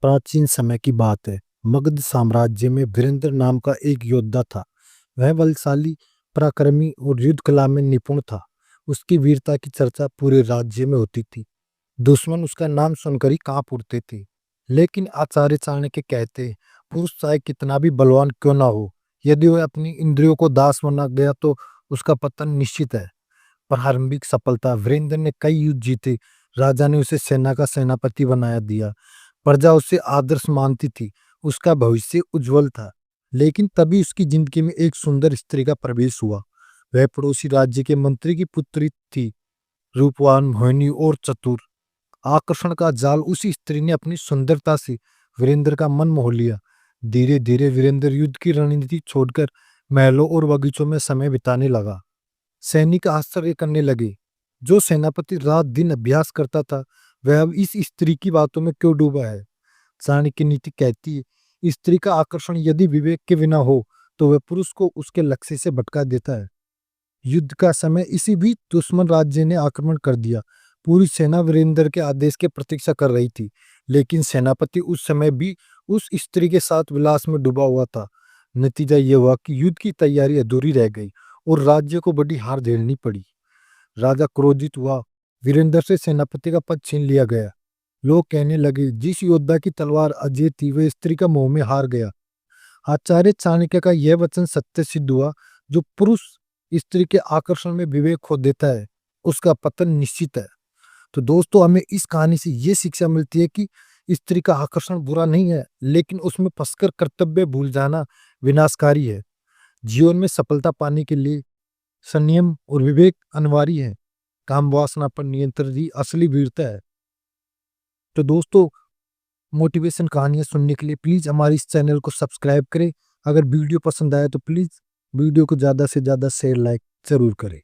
प्राचीन समय की बात है। मगध साम्राज्य में वीरेंद्र नाम का एक योद्धा था। वह बलशाली, पराक्रमी और युद्ध कला में निपुण था। उसकी वीरता की चर्चा पूरे राज्य में होती थी। दुश्मन उसका नाम सुनकर ही कांप उठते थे। लेकिन आचार्य चाणक्य कहते, पुरुष चाहे कितना भी बलवान क्यों ना हो, यदि वह अपनी इंद्रियों को दास बना गया तो उसका पतन निश्चित है। प्रारंभिक सफलता, वीरेंद्र ने कई युद्ध जीते। राजा ने उसे सेना का सेनापति बनाया दिया। प्रजा उसे आदर्श मानती थी। उसका भविष्य उज्जवल था। लेकिन तभी उसकी जिंदगी में एक सुंदर स्त्री का प्रवेश हुआ। वह पड़ोसी राज्य के मंत्री की पुत्री थी, रूपवान, मोहिनी और चतुर। आकर्षण का जाल उसी स्त्री ने अपनी सुंदरता से वीरेंद्र का मन मोह लिया। धीरे धीरे वीरेंद्र युद्ध की रणनीति छोड़कर महलों और बगीचों में समय बिताने लगा। सैनिक आश्चर्य करने लगे। जो सेनापति रात दिन अभ्यास करता था, वह अब इस स्त्री की बातों में क्यों डूबा है। चाणक्य नीति कहती है, स्त्री का आकर्षण यदि विवेक के बिना हो तो वह पुरुष को उसके लक्ष्य से भटका देता है। युद्ध का समय इसी बीच दुश्मन राज्य ने आक्रमण कर दिया। पूरी सेना वीरेंद्र के आदेश की प्रतीक्षा कर रही थी। लेकिन सेनापति उस समय भी उस स्त्री के साथ विलास में डूबा हुआ था। नतीजा यह हुआ कि युद्ध की तैयारी अधूरी रह गई और राज्य को बड़ी हार झेलनी पड़ी। राजा क्रोधित हुआ। वीरेंद्र से सेनापति का पद छीन लिया गया। लोग कहने लगे, जिस योद्धा की तलवार अजय थी वह स्त्री का मोह में हार गया। आचार्य चाणक्य का यह वचन सत्य सिद्ध हुआ। जो पुरुष स्त्री के आकर्षण में विवेक खो देता है, उसका पतन निश्चित है। तो दोस्तों, हमें इस कहानी से ये शिक्षा मिलती है कि स्त्री का आकर्षण बुरा नहीं है, लेकिन उसमें फंसकर कर्तव्य भूल जाना विनाशकारी है। जीवन में सफलता पाने के लिए संयम और विवेक अनिवार्य है। काम वासना पर नियंत्रण ही असली वीरता है। तो दोस्तों, मोटिवेशन कहानियां सुनने के लिए प्लीज हमारे इस चैनल को सब्सक्राइब करें। अगर वीडियो पसंद आए तो प्लीज वीडियो को ज्यादा से ज्यादा शेयर, लाइक जरूर करें।